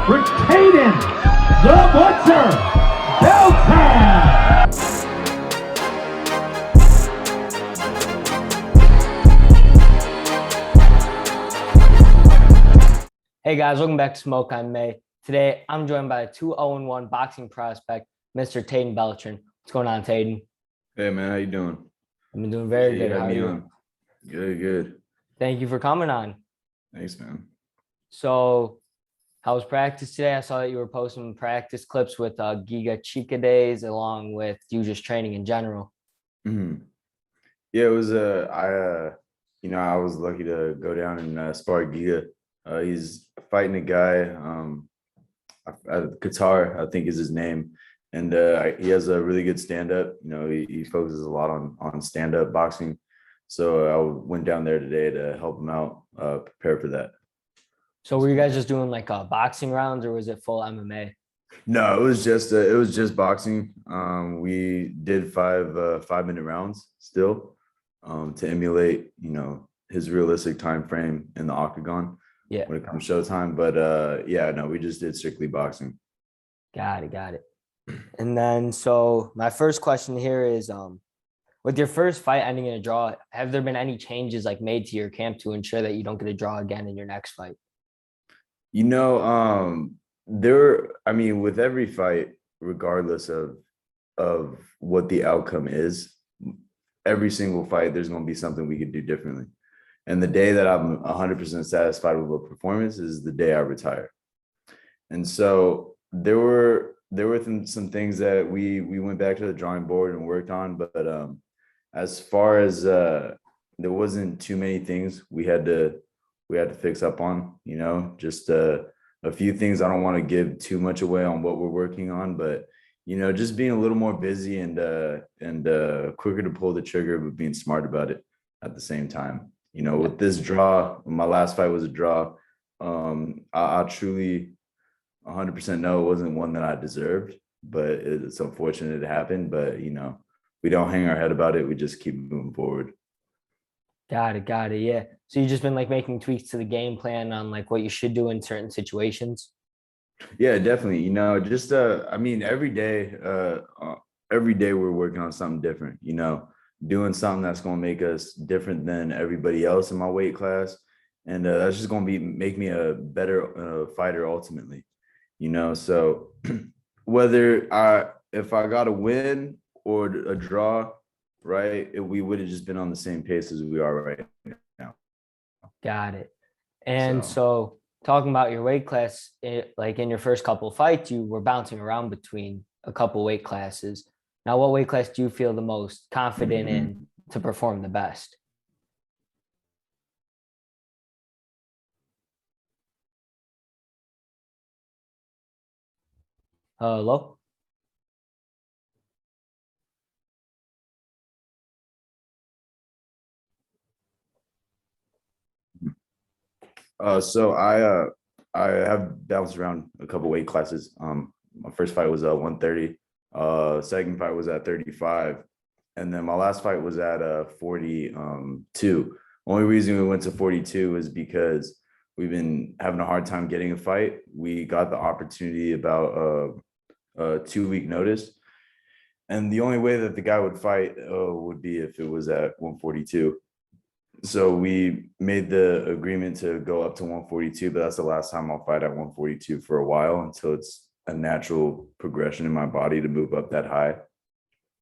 for Tayden the Butcher Beltran. Hey guys, welcome back to SmokeMMA. Today, I'm joined by a 2-0-1 boxing prospect, Mr. Tayden Beltran. What's going on, Tayden? Hey man, how you doing? I've been doing very good. How are you? Good. Thank you for coming on. Thanks, man. So, how was practice today? I saw that you were posting practice clips with Giga Chica days, along with you just training in general. Yeah, it was. I was lucky to go down and spar Giga. He's fighting a guy. Qatar, I think is his name, and he has a really good stand up. You know, he focuses a lot on stand up boxing. So I went down there today to help him out, prepare for that. So, were you guys just doing like boxing rounds, or was it full MMA? No, it was just boxing. We did 5-minute rounds still, to emulate, his realistic time frame in the octagon. Yeah. When it comes showtime. But no, we just did strictly boxing. Got it. And then, so my first question here is, with your first fight ending in a draw, have there been any changes like made to your camp to ensure that you don't get a draw again in your next fight? With every fight, regardless of what the outcome is, every single fight, there's going to be something we could do differently. And the day that I'm 100% satisfied with a performance is the day I retire. And so there were some things that we went back to the drawing board and worked on, but as far as there wasn't too many things we had to fix up on, just a few things. I don't want to give too much away on what we're working on, but just being a little more busy and quicker to pull the trigger, but being smart about it at the same time. With this draw, my last fight was a draw. I truly 100% know it wasn't one that I deserved, but it's unfortunate it happened. But we don't hang our head about it. We just keep moving forward. Got it. Yeah. So you've just been like making tweaks to the game plan on like what you should do in certain situations. Yeah, definitely. Every day we're working on something different, doing something that's going to make us different than everybody else in my weight class. And that's just going to make me a better fighter ultimately, so if I got a win or a draw, right, we would have just been on the same pace as we are right now. Got it. And so talking about your weight class, like in your first couple of fights, you were bouncing around between a couple weight classes. Now, what weight class do you feel the most confident in to perform the best? Hello? So I have bounced around a couple weight classes. My first fight was 130. Second fight was at 35, and then my last fight was at 42. Only reason we went to 42 is because we've been having a hard time getting a fight. We got the opportunity about a 2-week notice, and the only way that the guy would fight would be if it was at 142. So we made the agreement to go up to 142, but that's the last time I'll fight at 142 for a while until it's a natural progression in my body to move up that high.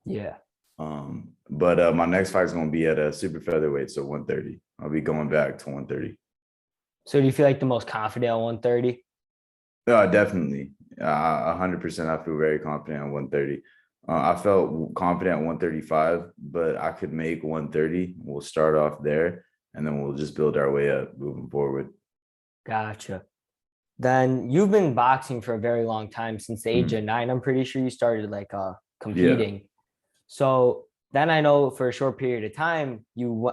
Yeah. But my next fight is going to be at a super featherweight, so 130. I'll be going back to 130. So do you feel like the most confident at 130? Definitely. 100%. I feel very confident at 130. I felt confident at 135, but I could make 130. We'll start off there, and then we'll just build our way up moving forward. Gotcha. Then you've been boxing for a very long time, since the age of 9. I'm pretty sure you started like competing. Yeah. So then I know for a short period of time you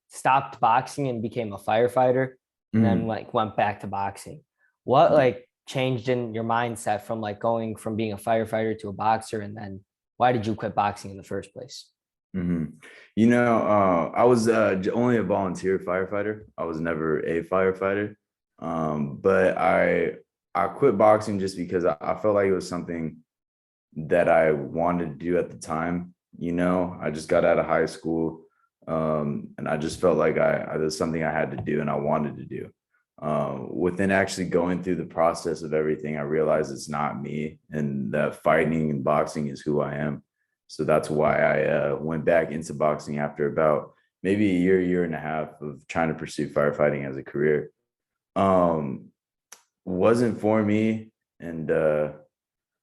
stopped boxing and became a firefighter, and then went back to boxing. What changed in your mindset from going from being a firefighter to a boxer, and then why did you quit boxing in the first place? I was only a volunteer firefighter. I was never a firefighter. But I quit boxing just because I felt like it was something that I wanted to do at the time. You know, I just got out of high school, and I just felt like I there's something I had to do and I wanted to do. Within actually going through the process of everything, I realized it's not me, and that fighting and boxing is who I am. So that's why I went back into boxing after about maybe a year and a half of trying to pursue firefighting as a career. Um, wasn't for me, and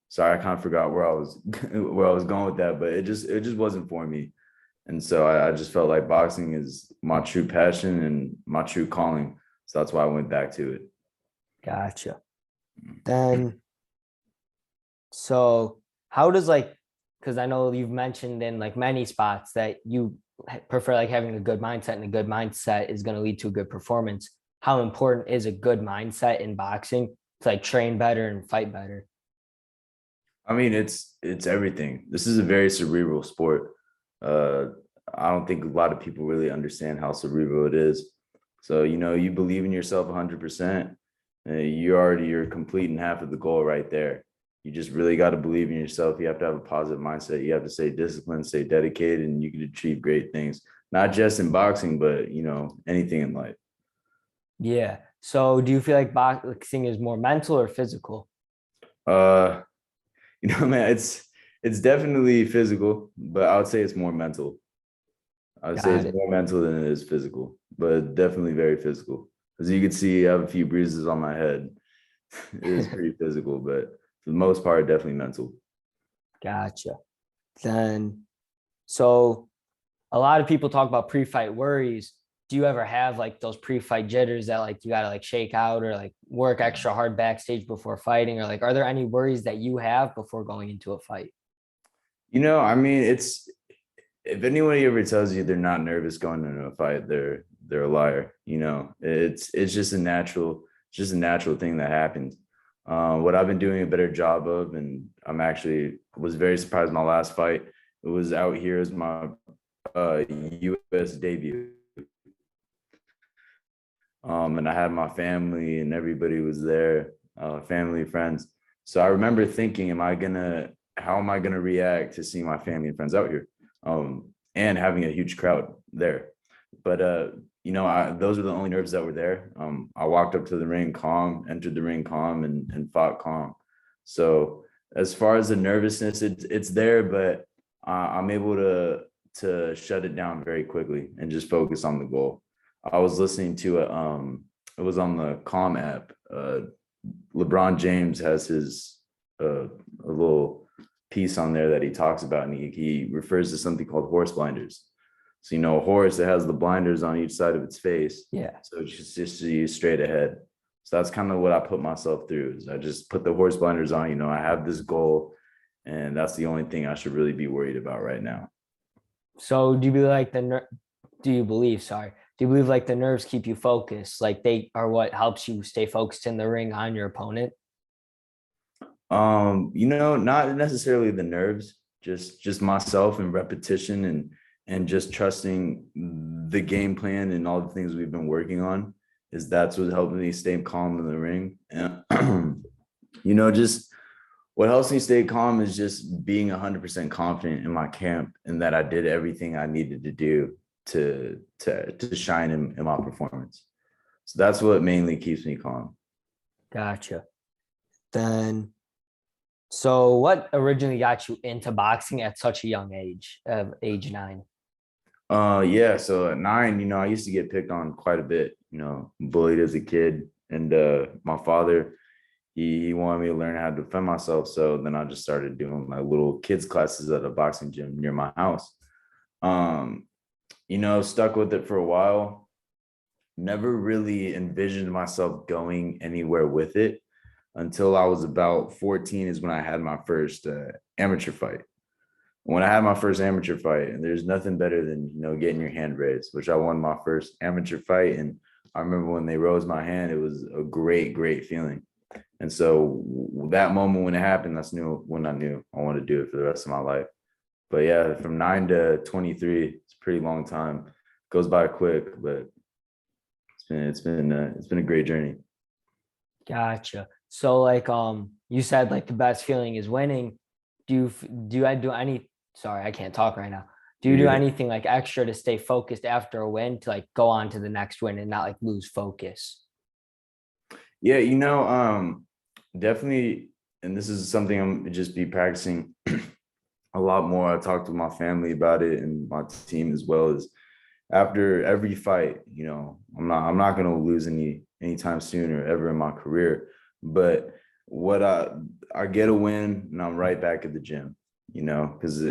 sorry, I kind of forgot where I was where I was going with that, but it just wasn't for me. And so I just felt like boxing is my true passion and my true calling. So that's why I went back to it. Gotcha. Then, so how does like, because I know you've mentioned in like many spots that you prefer like having a good mindset, and a good mindset is going to lead to a good performance. How important is a good mindset in boxing to like train better and fight better? I mean, it's everything. This is a very cerebral sport. Uh, I don't think a lot of people really understand how cerebral it is. So, you know, you believe in yourself 100%, you're completing half of the goal right there. You just really got to believe in yourself. You have to have a positive mindset. You have to stay disciplined, stay dedicated, and you can achieve great things, not just in boxing, but, you know, anything in life. Yeah. So do you feel like boxing is more mental or physical? Uh, you know, man, it's definitely physical, but I would say it's more mental. I would say Got it's it. more mental than it is physical, but definitely very physical. As you can see, I have a few bruises on my head. It is pretty physical, but for the most part, definitely mental. Gotcha. Then, so a lot of people talk about pre-fight worries. Do you ever have like those pre-fight jitters that like you gotta like shake out or like work extra hard backstage before fighting? Or like, are there any worries that you have before going into a fight? You know, I mean, it's if anybody ever tells you they're not nervous going into a fight, they're a liar. You know, it's just a natural thing that happens. What I've been doing a better job of, and I'm actually was very surprised my last fight. It was out here as my US debut. And I had my family and everybody was there, family, friends. So I remember thinking, how am I gonna react to seeing my family and friends out here, and having a huge crowd there? But you know, those were the only nerves that were there. I walked up to the ring calm, entered the ring calm, and fought calm. So as far as the nervousness, it's there, but I'm able to shut it down very quickly and just focus on the goal. I was listening to it was on the Calm app. LeBron James has his a little piece on there that he talks about, and he refers to something called horse blinders. So, you know, a horse that has the blinders on each side of its face. Yeah. So it's just see straight ahead. So that's kind of what I put myself through, is I just put the horse blinders on. You know, I have this goal, and that's the only thing I should really be worried about right now. So do you believe, sorry, do you believe like the nerves keep you focused? Like they are what helps you stay focused in the ring on your opponent? You know, not necessarily the nerves, just myself and repetition, and just trusting the game plan and all the things we've been working on, is that's what helped me stay calm in the ring. And you know, just what helps me stay calm is just being 100% confident in my camp, and that I did everything I needed to do to shine in my performance. So that's what mainly keeps me calm. Gotcha. Then, so what originally got you into boxing at such a young age, of age 9? Yeah, so at 9, you know, I used to get picked on quite a bit, you know, bullied as a kid. And my father, he wanted me to learn how to defend myself. So then I just started doing my little kids classes at a boxing gym near my house. Um, you know, stuck with it for a while. Never really envisioned myself going anywhere with it until I was about 14, is when I had my first amateur fight. When I had my first amateur fight, and there's nothing better than, you know, getting your hand raised, which I won my first amateur fight. And I remember when they rose my hand, it was a great feeling. And so that moment when it happened, when I knew I wanted to do it for the rest of my life. But yeah, from 9 to 23, it's a pretty long time. Goes by quick, but it's been a great journey. Gotcha. So like you said like the best feeling is winning. Do I do any sorry, I can't talk right now. Do you do Yeah. anything like extra to stay focused after a win to like go on to the next win and not like lose focus? Yeah, definitely, and this is something I'm just be practicing a lot more. I talked with my family about it and my team as well. As after every fight, I'm not gonna lose anytime soon or ever in my career. But what I get a win and I'm right back at the gym, because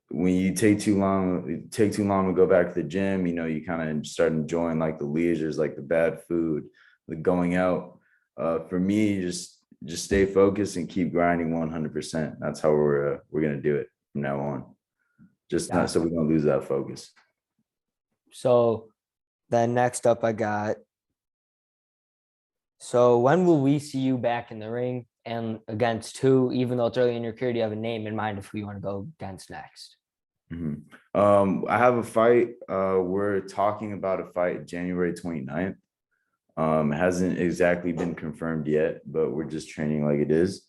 when you take too long to go back to the gym, you kind of start enjoying like the leisures, like the bad food, the going out. For me, just stay focused and keep grinding 100%. That's how we're gonna do it from now on. Just not Yeah. so we don't lose that focus. So then next up I got, so when will we see you back in the ring and against who? Even though it's early in your career, do you have a name in mind of who you want to go against next? Mhm. I have a fight. We're talking about a fight January 29th. It hasn't exactly been confirmed yet, but we're just training like it is.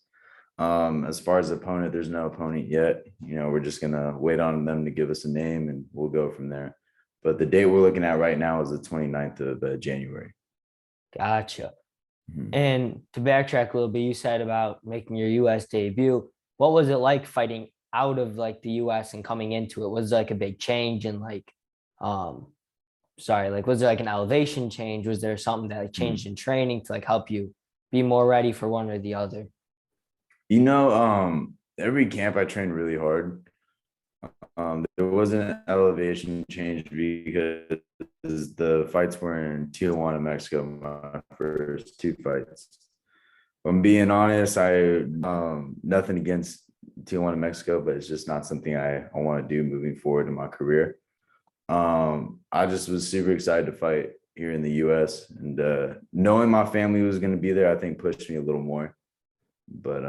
As far as opponent, there's no opponent yet. We're just gonna wait on them to give us a name and we'll go from there. But the date we're looking at right now is the 29th of January. Gotcha. Mhm. And to backtrack a little bit, you said about making your US debut. What was it like fighting out of like the US and coming into it? Was it like a big change and like um sorry, like was there like an elevation change? Was there something that like changed Mhm. in training to like help you be more ready for one or the other? Every camp I trained really hard. There wasn't an elevation change because the fights were in Tijuana, Mexico, my first two fights. If I'm being honest, I nothing against Tijuana, Mexico, but it's just not something I want to do moving forward in my career. I just was super excited to fight here in the US, and knowing my family was going to be there, I think pushed me a little more. But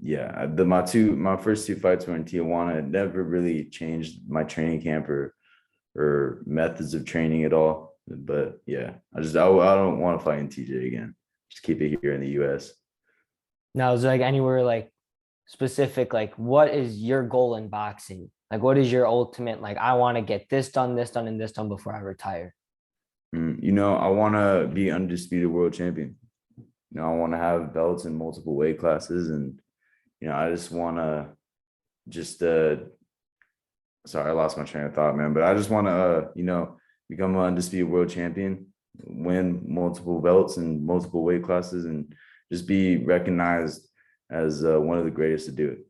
yeah, my first two fights were in Tijuana. It never really changed my training camp or methods of training at all. But yeah, I don't want to fight in TJ again. Just keep it here in the US. Now, is there like anywhere like specific, like what is your goal in boxing? Like what is your ultimate, like I want to get this done, and this done before I retire? I want to be undisputed world champion. I want to have belts in multiple weight classes, and I just want to just sorry, I lost my train of thought, man. But I just want to become an undisputed world champion, win multiple belts in multiple weight classes, and just be recognized as one of the greatest to do it.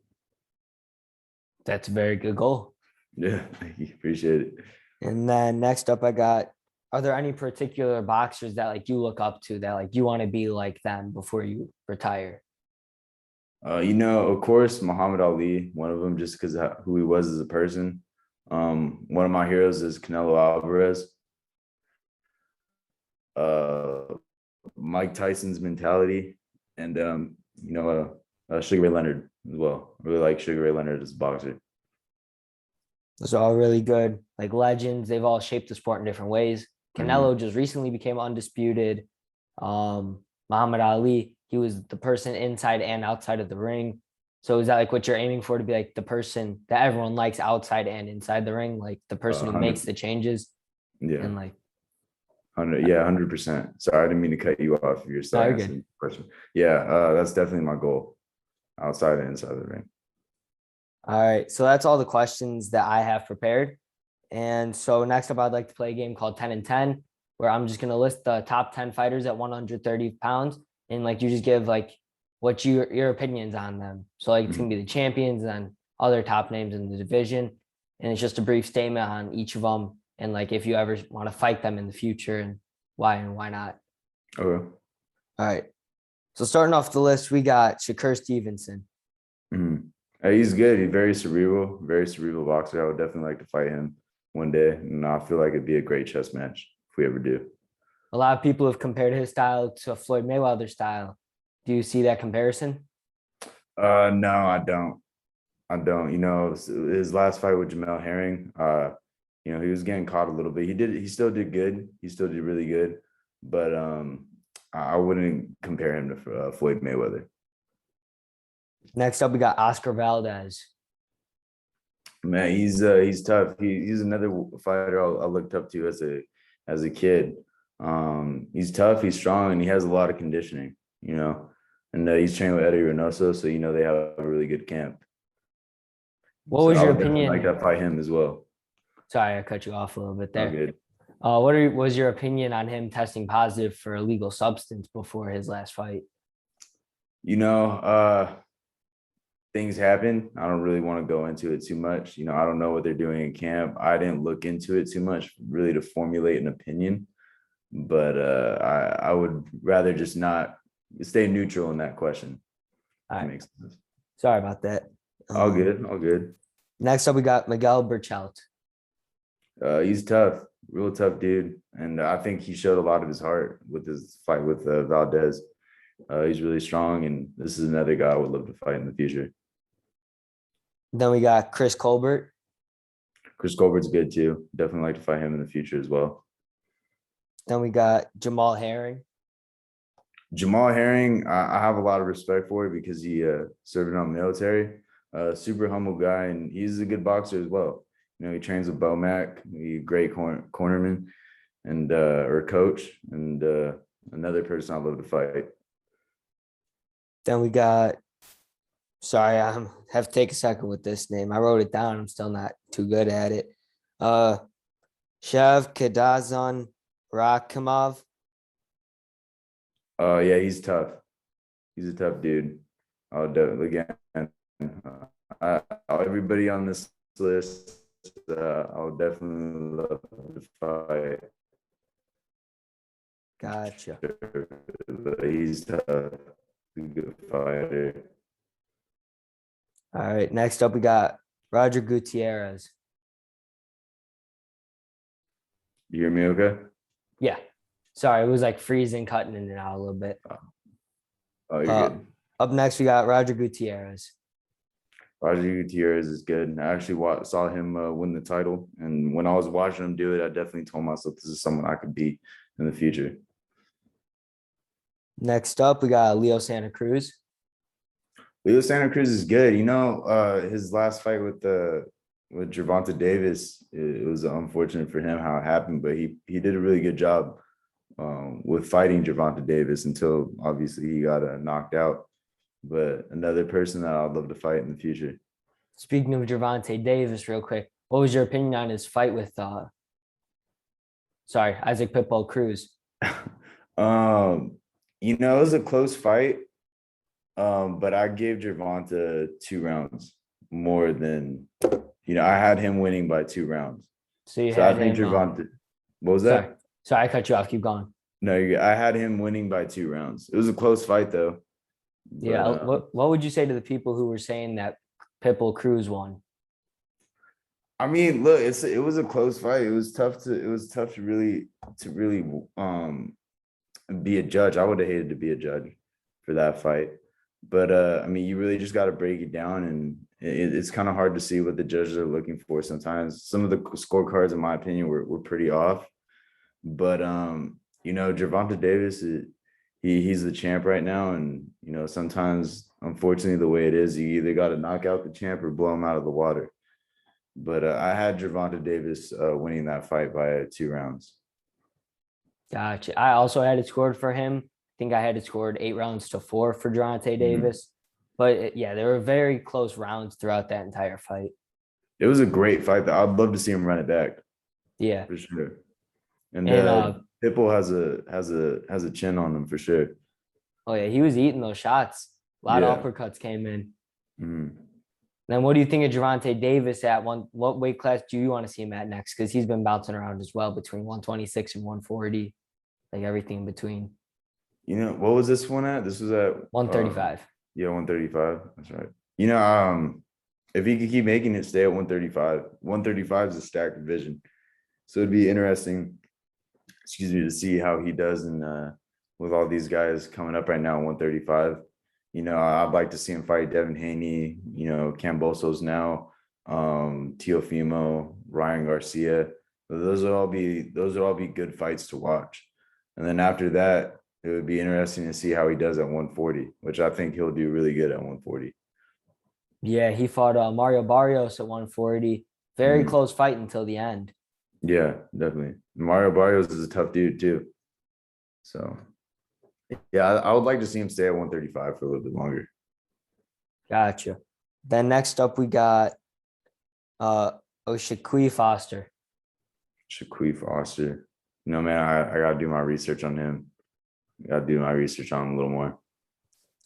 That's a very good goal. Yeah, thank you. Appreciate it. And then next up, I got, are there any particular boxers that like you look up to that like you want to be like them before you retire? Of course, Muhammad Ali, one of them, just because who he was as a person. One of my heroes is Canelo Alvarez. Mike Tyson's mentality, and Sugar Ray Leonard as well. I really like Sugar Ray Leonard as a boxer. Those are all really good, like legends. They've all shaped the sport in different ways. Mhm. Canelo just recently became undisputed. Muhammad Ali, he was the person inside and outside of the ring. So is that like what you're aiming for, to be like the person that everyone likes outside and inside the ring, like the person who makes 100, the changes yeah, and like 100, yeah, 100%. Sorry, I didn't mean to cut you off. You're no, starting you're to good. answer the question. Yeah, that's definitely my goal, outside and inside the ring. All right. So that's all the questions that I have prepared. And so next up, I'd like to play a game called 10 and 10, where I'm just going to list the top 10 fighters at 130 pounds. And like, you just give like what your opinions on them. So like, it's going Mhm. to be the champions and other top names in the division. And it's just a brief statement on each of them. And like, if you ever want to fight them in the future and why not. Okay. All right. So starting off the list, we got Shakur Stevenson. Mhm. He's good. He's very cerebral boxer. I would definitely like to fight him one day. And I feel like it'd be a great chess match if we ever do. A lot of people have compared his style to Floyd Mayweather's style. Do you see that comparison? No, I don't. I don't. His last fight with Jamel Herring, he was getting caught a little bit. He still did good. He still did really good. But I wouldn't compare him to Floyd Mayweather. Next up, we got Oscar Valdez. Man, he's tough. He's another fighter I looked up to as a kid. He's tough, he's strong, and he has a lot of conditioning, you know. And he's trained with Eddie Reynoso, so you know they have a really good camp. What So was I your would definitely opinion? like to fight him as well. Sorry, I cut you off a little bit All there. good. Was your opinion on him testing positive for illegal substance before his last fight? You know, things happen. I don't really want to go into it too much. You know, I don't know what they're doing in camp. I didn't look into it too much really to formulate an opinion. But I would rather just not stay neutral in that question. All right. Makes sense. Sorry about that. All good, all good. Next up, we got Miguel Berchelt. He's tough, real tough dude, and I think he showed a lot of his heart with his fight with Valdez. He's really strong, and this is another guy I would love to fight in the future. Then we got Chris Colbert. Chris Colbert's good too. Definitely like to fight him in the future as well. Then we got Jamal Herring. Jamal Herring, I have a lot of respect for it because he served in the military. Super humble guy, and he's a good boxer as well. You know, he trains with Bo Mack, he's a great cornerman and or coach, and another person I love to fight. Then we got, sorry, I have to take a second with this name. I wrote it down. I'm still not too good at it. Shev Kadazan Rakhimov. Yeah, he's tough. He's a tough dude. Again, everybody on this list, I'll definitely love to fight. Gotcha. But he's tough. He's a good fighter. All right. Next up, we got Roger Gutierrez. You hear me okay? Yeah. Sorry, it was like freezing, cutting in and out a little bit. Oh, you're good. Up next, we got Roger Gutierrez. Roger Gutierrez is good. I actually saw him win the title. And when I was watching him do it, I definitely told myself this is someone I could beat in the future. Next up, we got Leo Santa Cruz. Leo Santa Cruz is good. You know, his last fight with Gervonta Davis, it was unfortunate for him how it happened, but he did a really good job with fighting Gervonta Davis until obviously he got knocked out. But another person that I'd love to fight in the future. Speaking of Gervonta Davis, real quick, what was your opinion on his fight with Isaac Pitbull Cruz? You know, it was a close fight. But I gave Gervonta 2 rounds more than, you know, I had him winning by 2 rounds. So I think him, Gervonta, what was that? Sorry, I cut you off. Keep going. No, I had him winning by 2 rounds. It was a close fight though. Yeah. What would you say to the people who were saying that Pitbull Cruz won? I mean, look, it was a close fight. It was tough to really be a judge. I would have hated to be a judge for that fight. But I mean, you really just got to break it down, and it's kind of hard to see what the judges are looking for sometimes. Some of the scorecards, in my opinion, were pretty off. But you know, Gervonta Davis, he's the champ right now, and you know, sometimes, unfortunately, the way it is, you either got to knock out the champ or blow him out of the water. But I had Gervonta Davis winning that fight by 2 rounds. Gotcha. I also had it scored for him. I think I had it scored 8-4 for Gervonta Davis. But yeah, there were very close rounds throughout that entire fight. It was a great fight. I'd love to see him run it back. Yeah, for sure. And Pitbull has a chin on him for sure. Oh yeah, he was eating those shots. A lot of uppercuts came in. Then what do you think of Gervonta Davis at what weight class do you want to see him at next? Because he's been bouncing around as well between 126 and 140, like everything in between. You know, what was this one at? This was at 135. Yeah, 135. That's right. You know, if he could keep making it stay at 135, 135 is a stacked division. So it'd be interesting, to see how he does with all these guys coming up right now at 135. You know, I'd like to see him fight Devin Haney, you know, Cambosos now, Teofimo, Ryan Garcia. Those will all be good fights to watch. And then after that, it would be interesting to see how he does at 140, which I think he'll do really good at 140. Yeah, he fought Mario Barrios at 140. Very Mhm. close fight until the end. Yeah, definitely. Mario Barrios is a tough dude too. So yeah, I would like to see him stay at 135 for a little bit longer. Gotcha. Then next up we got Oshakui Foster. Shaquille Foster. No, man, I gotta do my research on him. Gotta do my research on him a little more.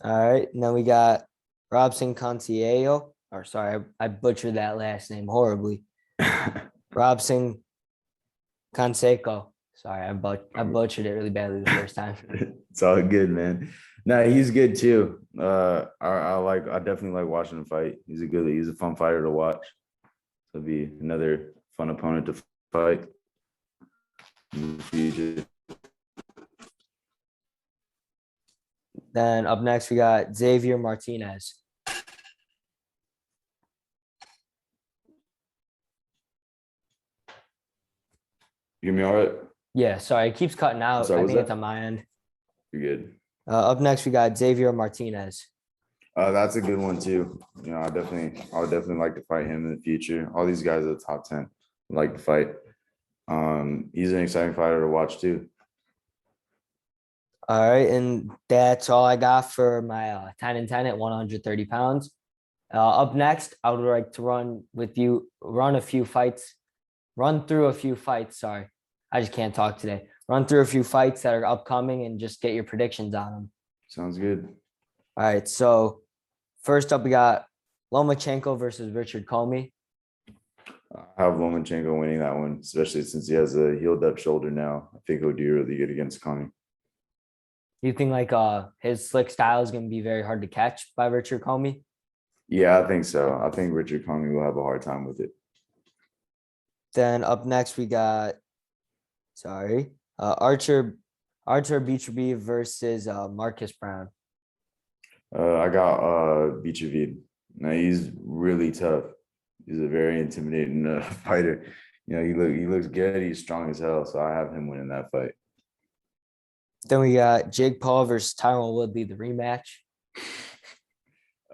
All right. And then we got Robson Conceição. Or sorry, I butchered that last name horribly. Robson Canseco. Sorry, I butchered it really badly the first time. It's all good, man. No, he's good too. I definitely like watching him fight. He's a fun fighter to watch. So it'll be another fun opponent to fight in the future. Then up next we got Xavier Martinez. You hear me all right? Yeah, sorry, it keeps cutting out. Sorry, I what's think it's that? on my end. You're good. Up next we got Xavier Martinez. That's a good one too. You know, I would definitely like to fight him in the future. All these guys are the top 10. I'd like to fight. He's an exciting fighter to watch too. All right, and that's all I got for my 10 and 10 at 130 pounds. Up next, I would like to run through a few fights. Sorry, I just can't talk today. Run through a few fights that are upcoming and just get your predictions on them. Sounds good. All right, so first up, we got Lomachenko versus Richard Comey. I have Lomachenko winning that one, especially since he has a healed up shoulder now. I think he'll do really good against Connie. You think like his slick style is going to be very hard to catch by Richard Comey? Yeah, I think so. I think Richard Connie will have a hard time with it. Then up next we got, Archer Beecherby versus Marcus Brown. I got Bichavid. Now he's really tough. He's a very intimidating fighter. You know, he looks good. He's strong as hell. So I have him winning that fight. Then we got Jake Paul versus Tyron Woodley, the rematch.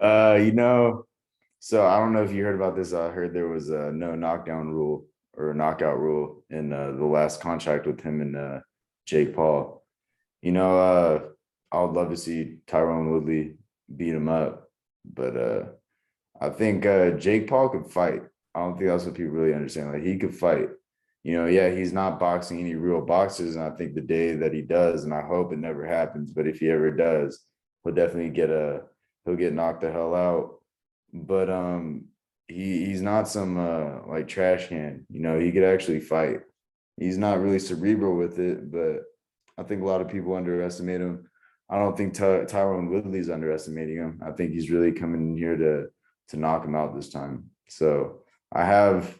You know, so I don't know if you heard about this. I heard there was a no knockdown rule or a knockout rule in the last contract with him and Jake Paul. You know, I would love to see Tyrone Woodley beat him up, but I think Jake Paul could fight. I don't think that's what people really understand. Like he could fight. You know, yeah, he's not boxing any real boxers, and I think the day that he does, and I hope it never happens, but if he ever does, he'll definitely he'll get knocked the hell out. But he's not some like trash can. You know, he could actually fight. He's not really cerebral with it, but I think a lot of people underestimate him. I don't think Tyrone Woodley's underestimating him. I think he's really coming in here to knock him out this time. So I have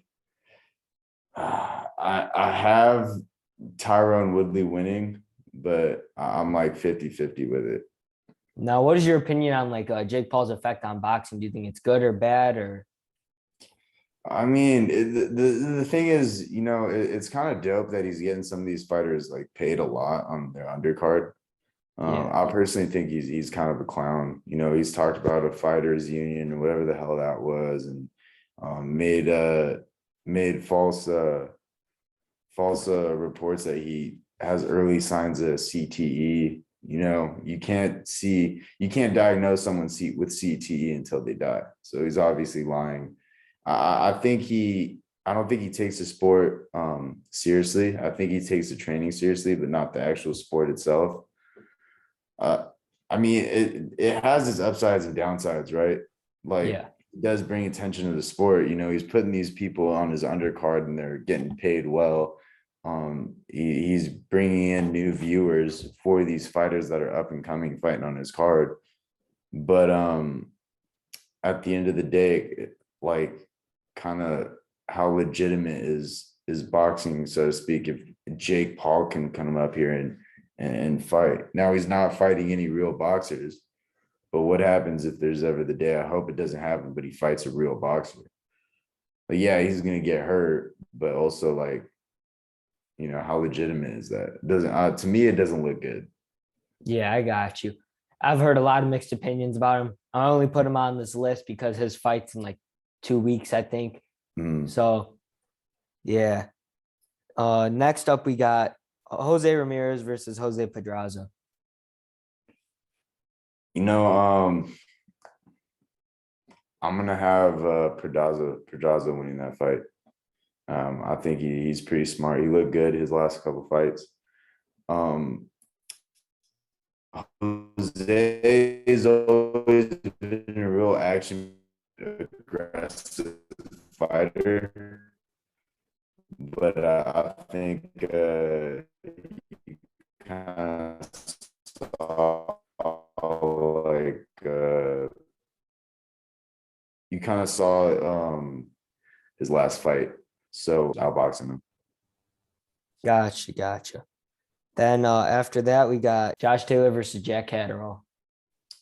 Tyrone Woodley winning, but I'm like 50-50 with it. Now, what is your opinion on like Jake Paul's effect on boxing? Do you think it's good or bad or? I mean, the thing is, you know, it's kind of dope that he's getting some of these fighters like paid a lot on their undercard. I personally think he's kind of a clown. You know, he's talked about a fighters union or whatever the hell that was, and made false reports that he has early signs of CTE. You know, you can't diagnose someone with CTE until they die. So he's obviously lying. I don't think he takes the sport seriously. I think he takes the training seriously, but not the actual sport itself. I mean, it has its upsides and downsides, right? Like, it does bring attention to the sport. You know, he's putting these people on his undercard and they're getting paid well. He's bringing in new viewers for these fighters that are up and coming fighting on his card. But at the end of the day, like, kind of how legitimate is boxing, so to speak, if Jake Paul can come up here and fight. Now he's not fighting any real boxers, but what happens if there's ever the day? I hope it doesn't happen, but he fights a real boxer. But yeah, he's gonna get hurt, but also like, you know, how legitimate is that? It doesn't to me, it doesn't look good. Yeah, I got you. I've heard a lot of mixed opinions about him. I only put him on this list because his fight's in like 2 weeks, I think. Mm. So yeah. Next up we got Jose Ramirez versus Jose Pedraza. You know, I'm gonna have Pedraza winning that fight. I think he's pretty smart. He looked good his last couple fights. Jose's always been a real action aggressive fighter, but I think you kind of saw like you kind of saw his last fight, so outboxing him. Gotcha. Then after that, we got Josh Taylor versus Jack Catterall.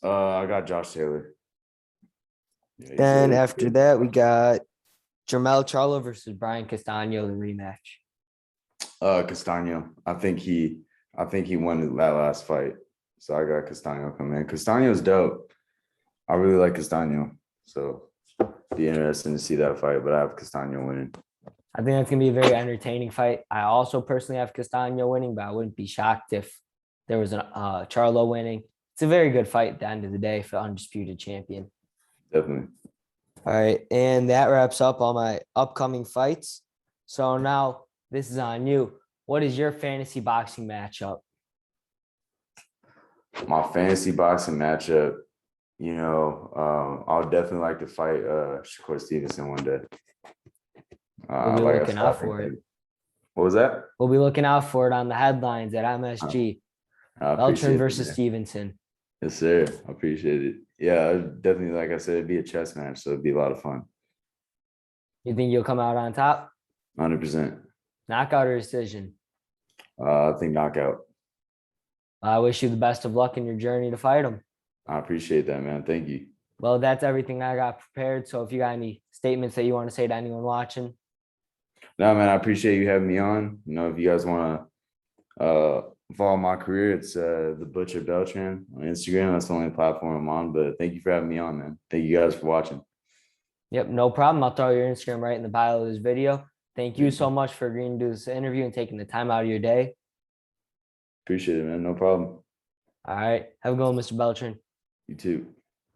I got Josh Taylor. Yeah, Then after that, we got Jermell Charlo versus Brian Castano, the rematch. Castano. I think he won that last fight. So I got Castano coming in. Castano's dope. I really like Castano. So be interesting to see that fight, but I have Castano winning. I think that's gonna be a very entertaining fight. I also personally have Castano winning, but I wouldn't be shocked if there was a Charlo winning. It's a very good fight at the end of the day for undisputed champion. Definitely. All right, and that wraps up all my upcoming fights. So now this is on you. What is your fantasy boxing matchup? My fantasy boxing matchup, I'll definitely like to fight Shakur Stevenson one day. We'll be looking out for it. What was that? We'll be looking out for it on the headlines at MSG. Beltran versus Stevenson. Yes, sir. I appreciate it. Yeah, definitely. Like I said, it'd be a chess match, so it'd be a lot of fun. You think you'll come out on top? 100%. Knockout or decision? I think knockout. I wish you the best of luck in your journey to fight him. I appreciate that, man. Thank you. Well, that's everything I got prepared. So if you got any statements that you want to say to anyone watching. No, man, I appreciate you having me on. If you guys want to follow my career, it's the Butcher Beltran on Instagram. That's the only platform I'm on. But thank you for having me on, man. Thank you guys for watching. Yep, no problem. I'll throw your Instagram right in the bio of this video. Thank you so much for agreeing to do this interview and taking the time out of your day. Appreciate it, man. No problem. All right. Have a good one, Mr. Beltran. You too.